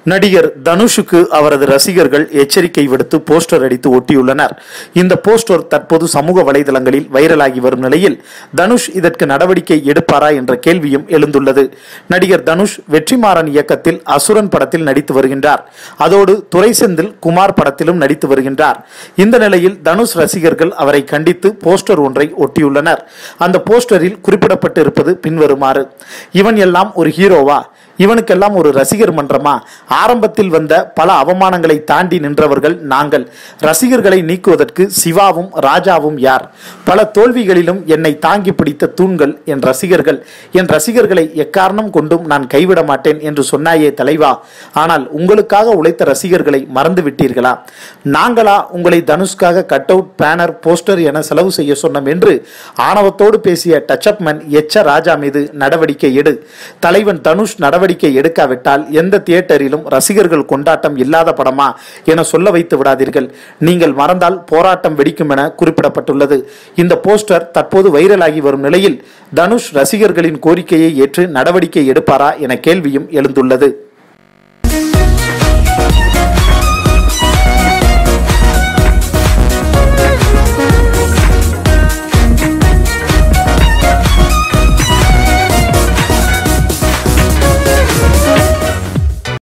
நடிகர் தனுஷுக்கு அவரது ரசிகர்கள் எச்சரிக்கை விடுத்து போஸ்டர் அடித்து ஒட்டியுள்ளனர். இந்த போஸ்டர் தற்போது சமூக வலைதளங்களில் வைரலாகி வரும் நிலையில் தனுஷ் இதற்கு நடவடிக்கை எடுப்பாரா என்ற கேள்வியும் எழுந்துள்ளது. நடிகர் தனுஷ் வெற்றிமாறன் இயக்கத்தில் அசுரன் படத்தில் நடித்து வருகின்றார். அதோடு துரைசெந்தில் குமார் படத்திலும் நடித்து வருகின்றார். இந்த நிலையில் தனுஷ் ரசிகர்கள் அவரை கண்டித்து போஸ்டர் ஒன்றை ஒட்டியுள்ளனர். அந்த போஸ்டரில் குறிப்பிடப்பட்டு இருப்பது பின்வருமாறு: இவன் எல்லாம் ஒரு ஹீரோவா? இவனுக்கெல்லாம் ஒரு ரசிகர் மன்றமா? ஆரம்பத்தில் வந்த பல அவமானங்களை தாண்டி நின்றவர்கள் நாங்கள். ரசிகர்களை நீக்குவதற்கு சிவாவும் ராஜாவும் யார்? பல தோல்விகளிலும் என்னை தாங்கி பிடித்த தூண்கள் என் ரசிகர்கள். என் ரசிகர்களை எக்காரணம் கொண்டும் நான் கைவிட மாட்டேன் என்று சொன்னாயே தலைவா. ஆனால் உங்களுக்காக உழைத்த ரசிகர்களை மறந்து விட்டீர்களா? நாங்களா உங்களை தனுஷ்காக கட் அவுட், பேனர், போஸ்டர் என செலவு செய்ய சொன்னோம் என்று ஆணவத்தோடு பேசிய டச்சப் மேன் எச்ச ராஜா மீது நடவடிக்கை எடு. தலைவன் தனுஷ் நடவடிக்கை எடுக்காவிட்டால் எந்த தியேட்டரிலும் ரசிகர்கள் கொண்டாட்டம் இல்லாத படமா என சொல்ல வைத்து விடாதீர்கள். நீங்கள் மறந்தால் போராட்டம் வெடிக்கும் என குறிப்பிடப்பட்டுள்ளது. இந்த போஸ்டர் தற்போது வைரலாகி வரும் நிலையில் தனுஷ் ரசிகர்களின் கோரிக்கையை ஏற்று நடவடிக்கை எடுப்பாரா என கேள்வியும் எழுந்துள்ளது.